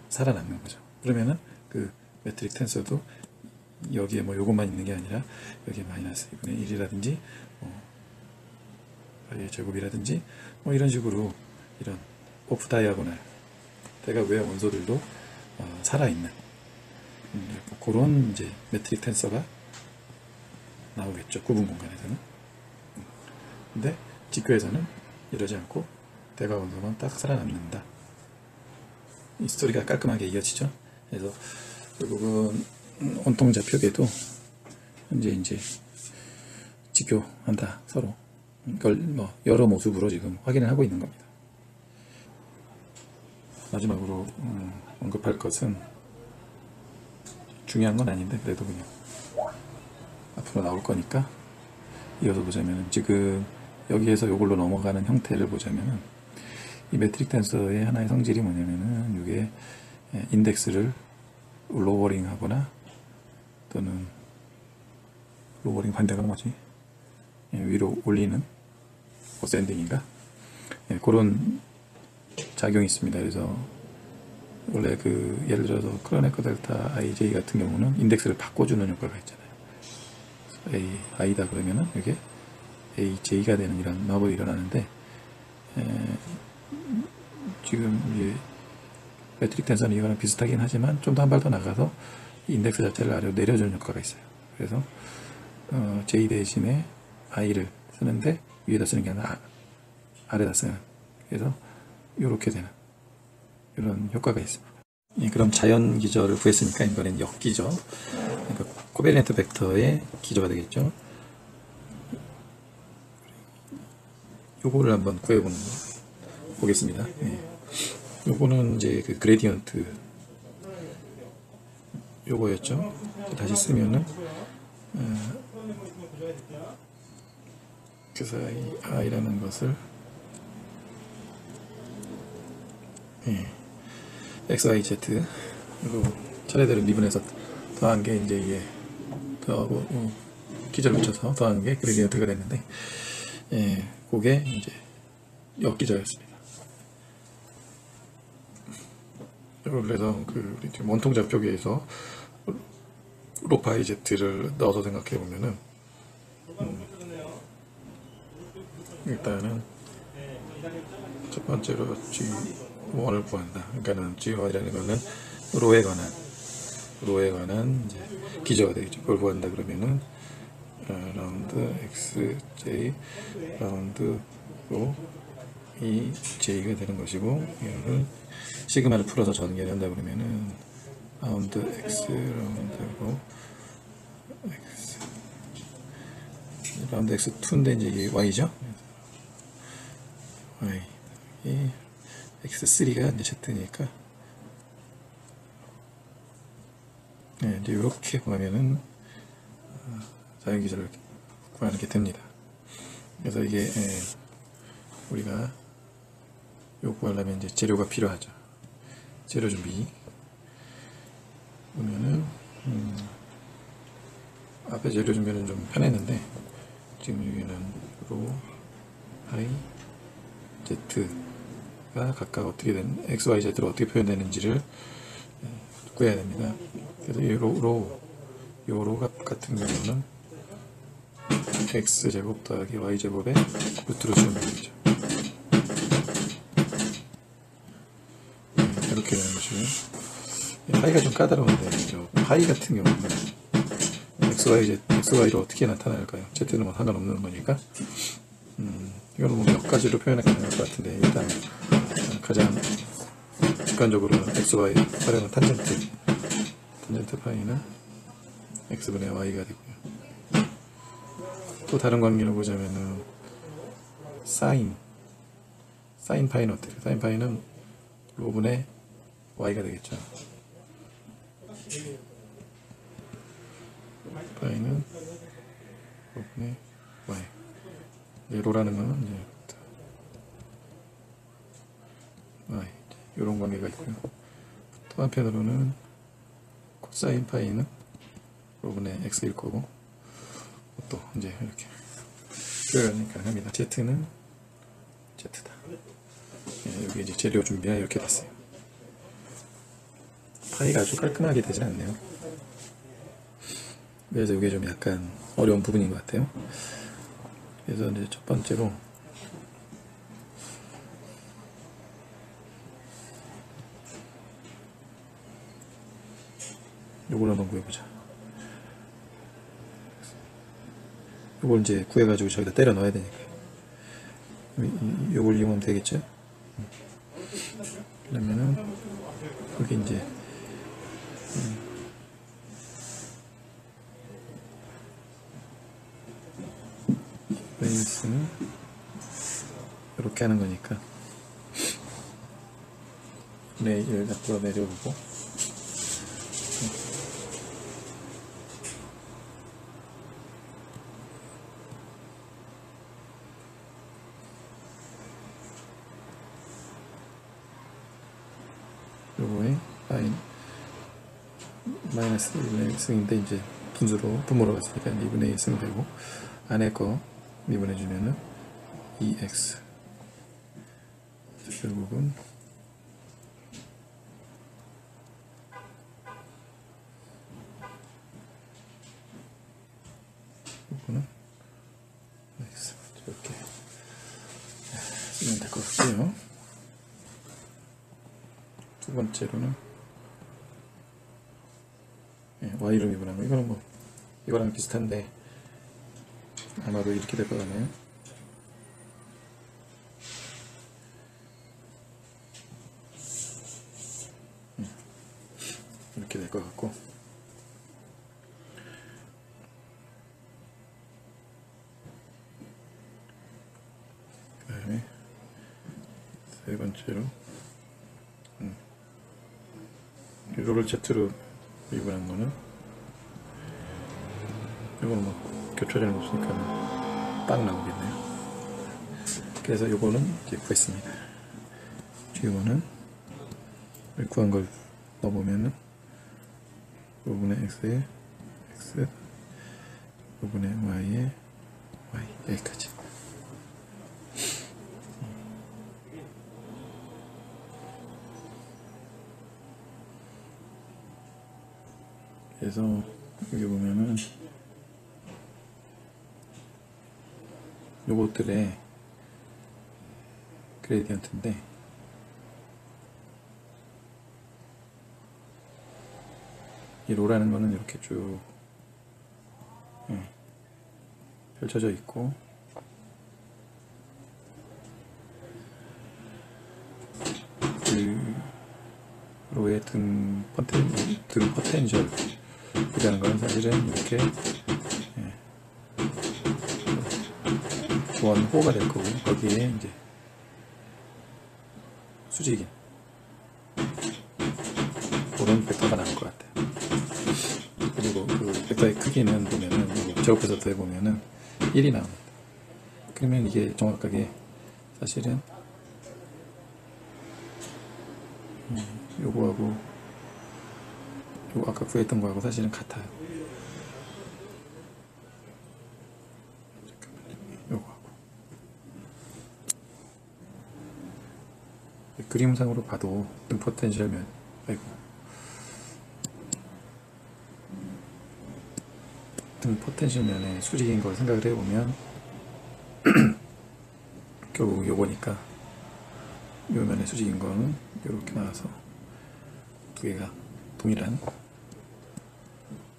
살아남는 거죠. 그러면은 그 매트릭 텐서도 여기에 요것만 있는 게 아니라 여기에 마이너스 2분의 1이라든지 제곱이라든지 이런 식으로 이런 오프 다이아고널 대각 외 원소들도 살아있는 그런 이제 매트릭 텐서가 나오겠죠. 구분 공간에서는. 근데 직교에서는 이러지 않고 대각 원소만 딱 살아남는다. 이 스토리가 깔끔하게 이어지죠. 그래서 결국은 원통좌표계도 현재 이제 직교한다 서로. 이걸 여러 모습으로 지금 확인을 하고 있는 겁니다. 마지막으로 언급할 것은 중요한 건 아닌데 그래도 그냥 앞으로 나올 거니까 이어서 보자면 지금 여기에서 이걸로 넘어가는 형태를 보자면은 이 매트릭 텐서의 하나의 성질이 뭐냐면은 이게 인덱스를 로워링 하거나 또는 로워링 반대가 뭐지? 위로 올리는 어센딩인가? 그런 작용이 있습니다. 그래서 원래 예를 들어서 크로네커 델타 IJ 같은 경우는 인덱스를 바꿔주는 효과가 있잖아요. I다 그러면은 이게 AJ가 되는 이런 마법이 일어나는데 지금 이제 매트릭 텐서는 이거랑 비슷하긴 하지만 좀 더 한 발 더 나가서 인덱스 자체를 아래로 내려주는 효과가 있어요. 그래서 J 대신에 I를 쓰는데 위에다 쓰는 게 아니라 아래다 쓰는, 그래서 이렇게 되는 이런 효과가 있습니다. 그럼 자연 기저를 구했으니까 이번엔 역기저, 그러니까 코베리언트 벡터의 기저가 되겠죠. 요거를 한번 보겠습니다. 요거는 이제 그 그레디언트 요거였죠. 다시 쓰면은 그래서 이 i라는 것을 x, y, z 그리고 차례대로 미분해서 더한 게 이제 이게 더하고 기절을 붙여서 더한 게 그레디언트가 됐는데, 그게 이제 역기저였습니다. 그래서 그 원통 좌표계에서 로파이 z를 넣어서 생각해 보면은 일단은 첫 번째로 G1을 구한다. 그러니까는 G1이라는 거는 로에 관한 이제 기저가 되겠죠. 그걸 구한다 그러면은 라운드 xj 라운드로 이 j가 되는 것이고, 이거를 시그마를 풀어서 전개한다 그러면은 라운드 x 라운드로 x 라운드 x2인데 이제 이게 y죠. y 이 x3가 이제 z니까 이제 이렇게 구하면은 자연기절을 구하는 게 됩니다. 그래서 이게 우리가 요구하려면 이제 재료가 필요하죠. 재료 준비 보면은 앞에 재료 준비는 좀 편했는데, 지금 여기는 로 i z가 각각 어떻게 된 x, y, z로 어떻게 표현되는지를 구해야 됩니다. 그래서 이 로 같은 경우는 x제곱 더하기 y제곱의 루트로 주면 되죠. 이렇게 되는 것이고요. 파이가 좀 까다로운데, 파이 같은 경우는 xy로 어떻게 나타날까요? z는 뭐 상관없는 거니까 이거는 뭐 몇 가지로 표현이 가능할 것 같은데, 일단 가장 객관적으로는 xy 활용한 탄젠트 파이는 x분의 y가 되고요. 또 다른 관계로 보자면은 사인 파이는 어때요? 사인 파이는 로분의 y가 되겠죠. 파이는 로분의 y. 로라는 거는 이제 y, 이런 관계가 있고요. 또 한편으로는 코사인 파이는 로분의 x일 거고, 또 이제 이렇게 표현이 가능합니다. z는 z다. 여기 이제 재료 준비가 이렇게 됐어요. 파이가 아주 깔끔하게 되진 않네요. 그래서 이게 좀 약간 어려운 부분인 것 같아요. 그래서 이제 첫 번째로 요걸 한번 구해보자. 요걸 이제 구해가지고 저기다 때려 넣어야 되니까 요걸 이용하면 되겠죠. 그러면은 여기 이제 베이스는 이렇게 하는 거니까 레이를 앞으로 내려오고, 요거에 마이너스 1분의 승인데 이제 분모로 갔으니까 2분의 1 승 되고, 안에 거 미분해주면은 2x. 결국은 이거는 x. 이렇게 쓰면 될 것 같고요. 두 번째로는 y로 미분한 거. 이거는 뭐 이거랑 비슷한데 아마도 이렇게 될 것 같네요. 이렇게 될 것 같고, 그 다음에 세 번째로 로를 Z로 미분한 거는 이거는 뭐 교차점이 없으니까 빵 나오겠네요. 그래서 요거는 이제 구했습니다. 이거는 구한 걸 넣어보면은 요분의 x에 x, 요분의 y에 y, 여기까지. 그래서 여기 보면은 요것들의 그레디언트인데, 이 로라는 거는 이렇게 쭉 펼쳐져 있고, 그 로의 등 포텐셜이라는 거는 사실은 이렇게 원호가 될 거고, 거기에 이제 수직인 그런 벡터가 나올 것 같아요. 그리고 그 벡터의 크기는 보면은 제곱해서 더해보면은 1이 나옵니다. 그러면 이게 정확하게 사실은 요거하고 요거 아까 구했던 거하고 사실은 같아요. 요거하고 그림상으로 봐도 등 포텐셜면 등 포텐셜면에 수직인 걸 생각을 해보면 결국 요거니까 요 면에 수직인 거는 이렇게 나와서 두 개가 동일한,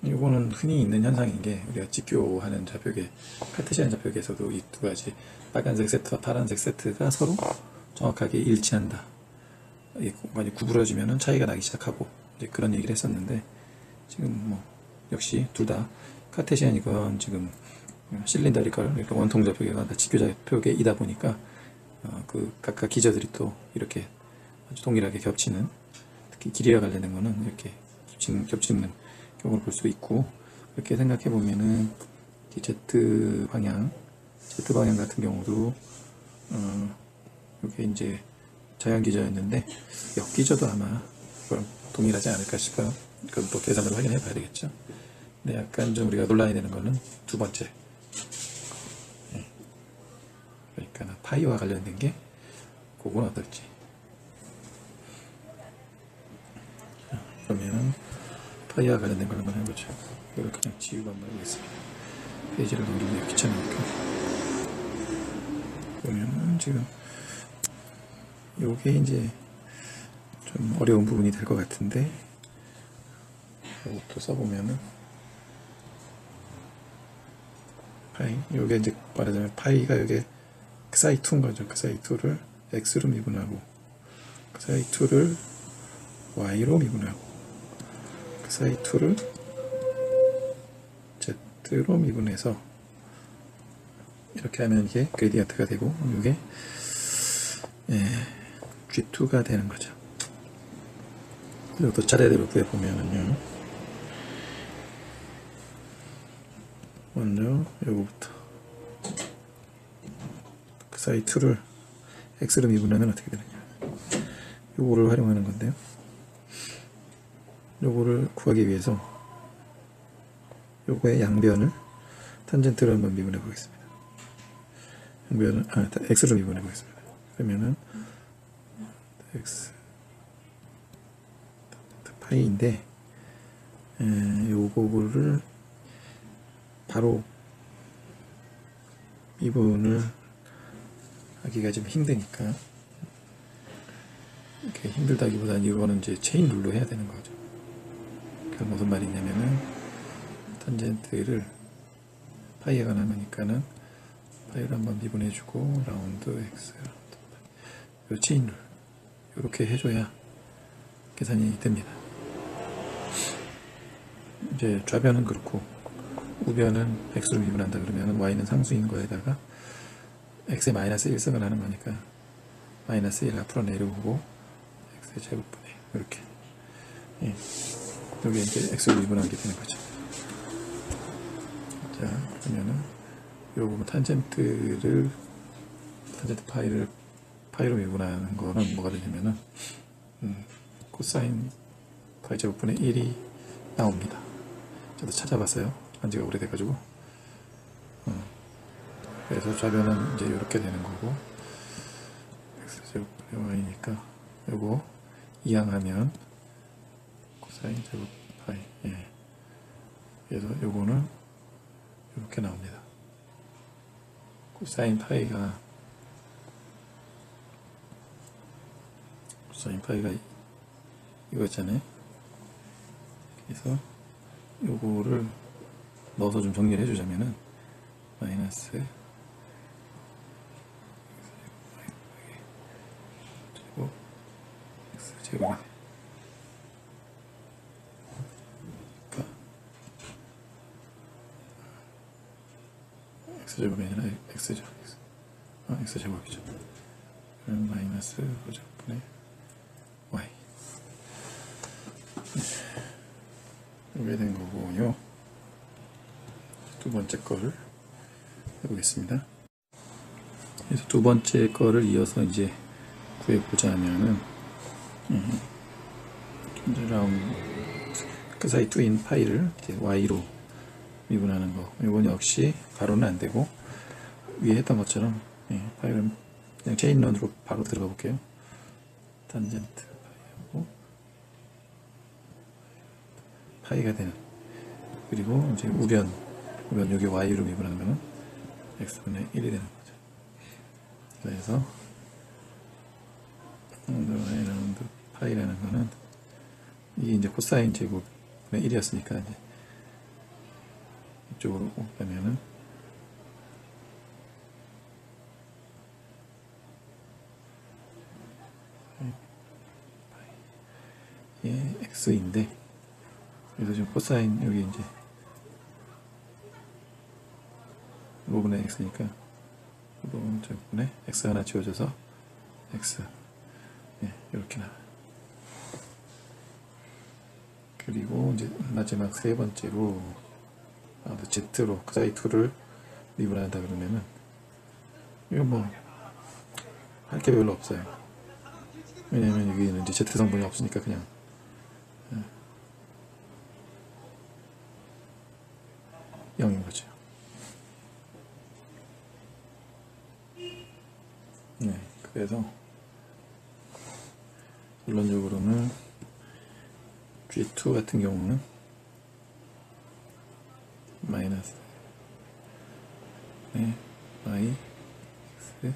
요거는 흔히 있는 현상인 게 우리가 직교하는 좌표계, 카테시안 좌표계에서도 이 두 가지 빨간색 세트와 파란색 세트가 서로 정확하게 일치한다, 많이 구부러지면 차이가 나기 시작하고 이제 그런 얘기를 했었는데, 지금 뭐 역시 둘 다 카테시안이건 지금 실린더리컬, 그러니까 원통 좌표계가 다 직교 좌표계이다 보니까 그 각각 기저들이 또 이렇게 아주 동일하게 겹치는, 특히 길이와 관련된 거는 이렇게 겹치는 경우를 볼 수 있고, 그렇게 생각해 보면은 Z 방향 같은 경우도 이게 이제 자연 기저였는데 역 기저도 아마 그럼 동일하지 않을까 싶어요. 그건 또 계산을 확인해 봐야 되겠죠. 근데 약간 좀 우리가 논란이 되는 거는 두 번째, 그러니까 파이와 관련된 게 그건 어떨지. 그러면은 파이와 관련된 걸 한번 해보죠. 이걸 그냥 지우고 한번 해보겠습니다. 페이지를 넘기면 귀찮으니까. 보면은 지금 요게 이제 좀 어려운 부분이 될 것 같은데, 이것도 써보면은 파이, 요게 이제 말하자면 파이가 요게 xi2인 거죠. xi2를 x로 미분하고 xi2를 y로 미분하고 xi2를 z로 미분해서 이렇게 하면 이게 그레디언트가 되고, 이게 G2가 되는 거죠. 이것도 차례대로 구해보면은요, 먼저 요거부터 xi2를 x로 미분하면 어떻게 되느냐, 요거를 활용하는 건데요. 요거를 구하기 위해서 요거의 양변을 탄젠트로 한번 미분해 보겠습니다. 양변을 x로 미분해 보겠습니다. 그러면은 x 파이인데, 요거를 바로 미분을 하기가 좀 힘드니까, 이렇게 힘들다기보다는 이거는 이제 체인 룰로 해야 되는 거죠. 그게 무슨 말이냐면은 탄젠트를 파이가 남으니까는 파이를 한번 미분해주고 라운드 x, 요 체인 룰 이렇게 해줘야 계산이 됩니다. 이제 좌변은 그렇고 우변은 x로 미분한다 그러면 y는 상수인 거에다가 x에 마이너스 1승을 하는 거니까 마이너스 1 앞으로 내려오고 x의 제곱분의 이렇게, 여기 이제 x로 미분하게 되는 거죠. 자, 그러면은 요 부분 탄젠트 파이로 미분하는 거는 뭐가 되냐면은 코사인 파이 제곱분의 1이 나옵니다. 저도 찾아봤어요. 한지가 오래돼가지고. 그래서 좌변은 이제 이렇게 되는 거고, x제곱분의 y니까 요거 이항하면 코사인 제곱 파이. 예. 그래서 요거는 이렇게 나옵니다. 코사인 파이가 이거 있잖아요. 그래서 요거를 넣어서 좀 정리를 해주자면은 마이너스 제곱 x제곱 x제곱이 아니라 x제곱이죠. 그럼 마이너스 제곱분의 y 이게 된 거고요. 두 번째 거를 해보겠습니다. 그래서 두 번째 거를 이어서 이제 구해보자 하면은 그 사이 2인 파이를 이제 y로 미분하는 거. 이건 역시 가로는 안 되고 위에 했던 것처럼 파이를 그냥 체인런으로 바로 들어가 볼게요. 탄젠트 파이하고 파이가 되는, 그리고 이제 우변 여기 y로 미분하면 x분의 1이 되는 거죠. 그래서 라운드 파이라는 거는 이게 이제 코사인 제곱분의 1이었으니까 이제 이쪽으로 가면은 예, x인데, 그래서 지금 코사인 여기 이제 5분의 x니까 5분 제곱분의 x 하나 지워져서 x, 예, 이렇게 나와요. 그리고 이제 마지막 세 번째로 z로 그 사이 2를 미분한다 그러면은 이거 뭐 할 게 별로 없어요. 왜냐면 여기는 이제 z 성분이 없으니까 그냥 영인 거죠. 네, 그래서 결론적으로는 G2 같은 경우는 마이너스 y x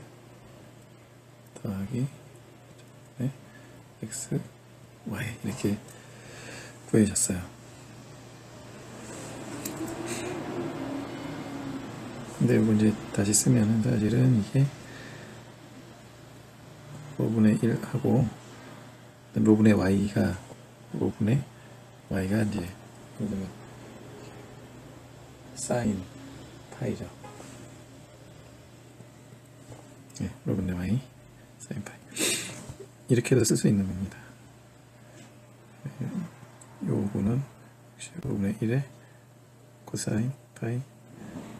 더하기 x y 이렇게 구해졌어요. 근데 이거 이제 다시 쓰면은 사실은 이게 5분의 1 하고 로분의 y가 이제 사인 파이죠. 네, 로분의 y 사인 파이 이렇게도 쓸 수 있는 겁니다. 요거는 로분의 1에 코사인 파이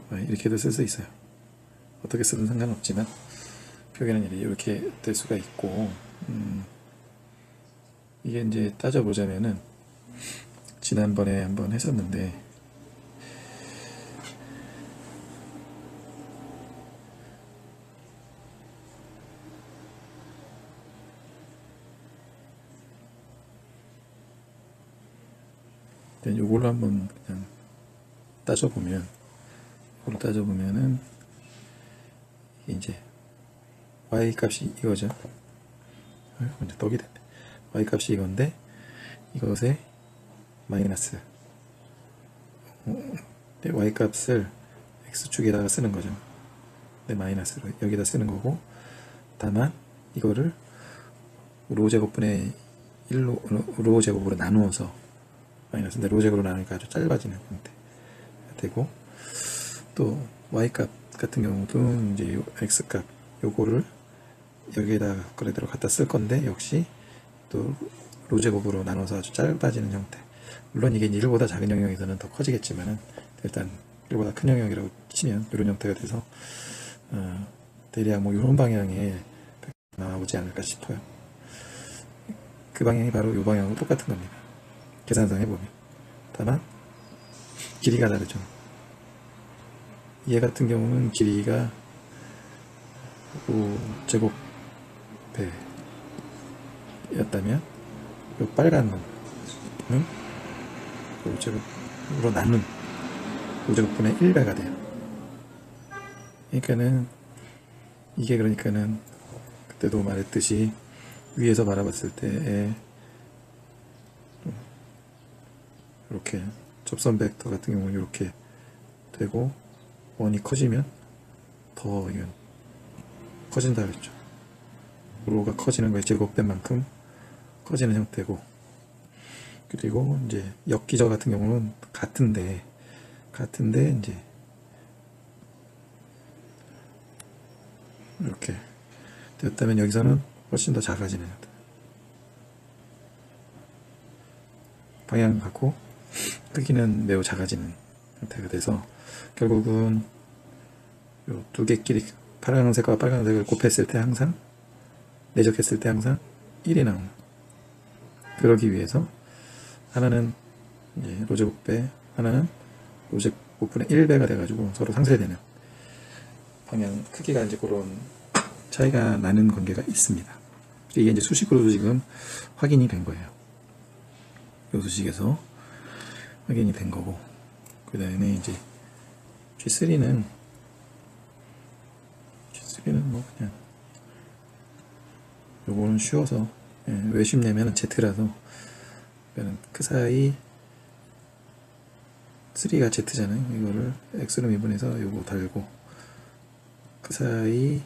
y 이렇게도 쓸 수 있어요. 어떻게 쓰든 상관없지만 표기는 이렇게 될 수가 있고, 이게 이제 따져보자면은 지난번에 한번 했었는데 요걸로 한번 그냥 따져보면은 이제 y 값이 이거죠. 먼저 떡이 됐네. y 값이 이건데 이것에 마이너스 y 값을 x축에다가 쓰는 거죠. 마이너스로 여기다 쓰는 거고, 다만 이거를 로 제곱분의 1로 로 제곱으로 나누어서 마이너스인데 로 제곱으로 나누니까 아주 짧아지는 형태가 되고, 또 y 값 같은 경우도 이제 요 x 값 요거를 여기에다가 그대로 갖다 쓸 건데 역시 또 로 제곱으로 나눠서 아주 짧아지는 형태. 물론 이게 1보다 작은 영역에서는 더 커지겠지만은 일단 1보다 큰 영역이라고 치면 이런 형태가 돼서 대략 뭐 이런 방향에 나오지 않을까 싶어요. 그 방향이 바로 이 방향하고 똑같은 겁니다. 계산상 해보면. 다만 길이가 다르죠. 얘 같은 경우는 길이가 5제곱배였다면 이 빨간 놈은 5제곱으로 나눈 5제곱분의 1배가 돼요. 그러니까는 이게 그러니까는 그때도 말했듯이 위에서 바라봤을 때 이렇게 접선 벡터 같은 경우는 이렇게 되고 원이 커지면 더 이건 커진다 그랬죠. 로가 커지는 거에 제곱된 만큼 커지는 형태고, 그리고 이제 역기저 같은 경우는 같은데 이제 이렇게 되었다면 여기서는 훨씬 더 작아지는 형태. 방향 갖고 크기는 매우 작아지는 형태가 돼서 결국은 요 두 개끼리 파란색과 빨간색을 곱했을 때 항상 내적했을 때 항상 1이 나오는, 그러기 위해서 하나는 이제 로제곱배, 하나는 로제곱분의 1배가 돼가지고 서로 상쇄되는 방향 크기가 이제 그런 차이가 나는 관계가 있습니다. 이게 이제 수식으로도 지금 확인이 된 거예요. 이 수식에서 확인이 된 거고, 그 다음에 이제 G3는 뭐 그냥 요거는 쉬워서, 왜 쉽냐면 Z라서 그 사이 3가 Z잖아요. 이거를 X로 미분해서 요거 달고, 그 사이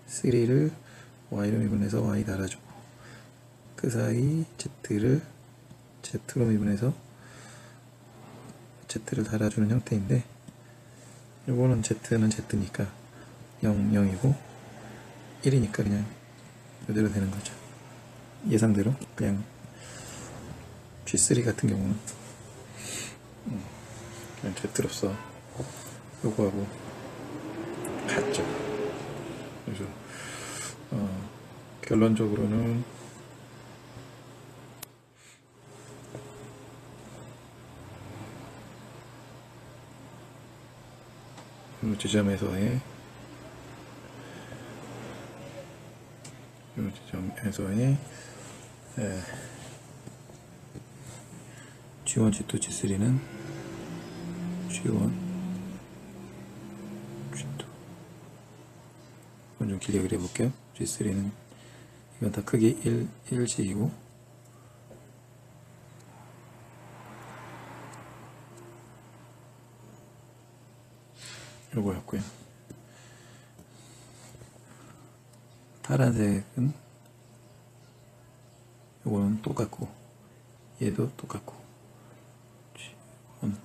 3를 Y로 미분해서 Y 달아주고, 그 사이 Z를 Z로 미분해서 Z를 달아주는 형태인데, 요거는 Z는 Z니까 0, 0이고 1이니까 그냥 이대로 되는 거죠. 예상대로 그냥 G3 같은 경우는 그냥 Z로서 요거하고 같죠. 그래서 결론적으로는 이 지점에서의 G1, G2, G3는 G1, G2. 이건 좀 길게 그려볼게요. G3는 이건 다 크기 1G이고, 요거였고요. 파란색은 요거는 똑같고, 얘도 똑같고, G1,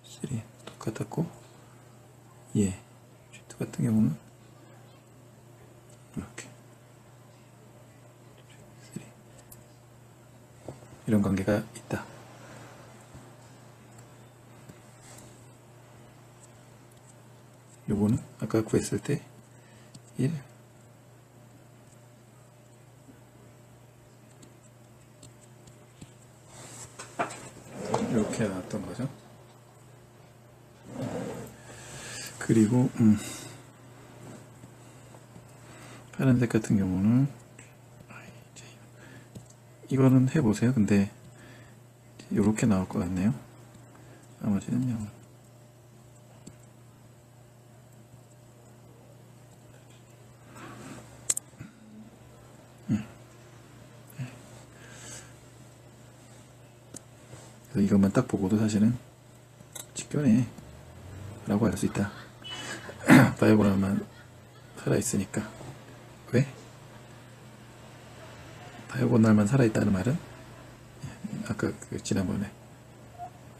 G3 똑같았고, G2 같은 경우는 이렇게 G3 이런 관계가 있다. 요거는 아까 구했을 때 1, 이렇게 나왔던 거죠. 그리고 파란색 같은 경우는 이거는 해보세요. 근데 이렇게 나올 것 같네요. 나머지는요. 그래서 이것만 딱 보고도 사실은 직교네 라고 할 수 있다. 다이아고널만 살아있으니까. 왜? 다이아고널만 살아있다는 말은 아까 지난번에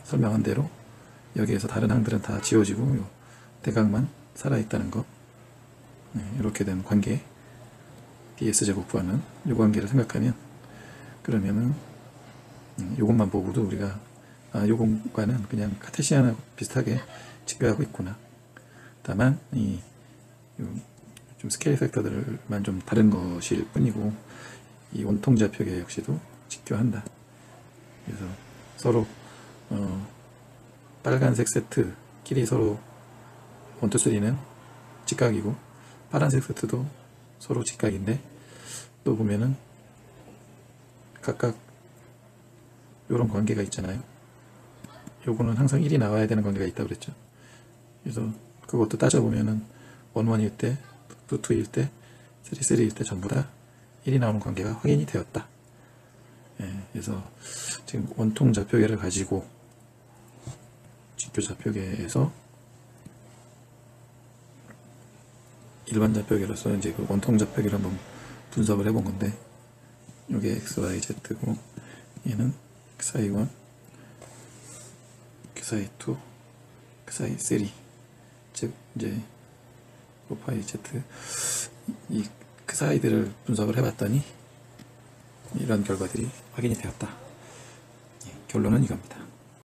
설명한 대로 여기에서 다른 항들은 다 지워지고 요 대각만 살아있다는 거, 이렇게 된 관계, ds제곱 구하는 요 관계를 생각하면, 그러면은 요것만 보고도 우리가 요 공간은 그냥 카테시안하고 비슷하게 직결하고 있구나. 다만 좀 스케일 팩터들만 좀 다른 것일 뿐이고, 이 원통좌표계 역시도 직교한다. 그래서 서로 빨간색 세트끼리 서로 1, 2, 3는 직각이고, 파란색 세트도 서로 직각인데, 또 보면은 각각 요런 관계가 있잖아요. 요거는 항상 1이 나와야 되는 관계가 있다고 그랬죠. 그래서 그것도 따져보면은 1, 1일 때, 2, 2일 때, 3, 3일 때 전부 다 1이 나오는 관계가 확인이 되었다. 그래서 지금 원통 좌표계를 가지고 직교 좌표계에서 일반 좌표계로서 이제 그 원통 좌표계를 한번 분석을 해본 건데, 요게 x, y, z고, 얘는 xi1, xi2, xi3, 즉 이제 5파이 z, 이 xi들을 분석을 해봤더니 이런 결과들이 확인이 되었다. 결론은 이겁니다.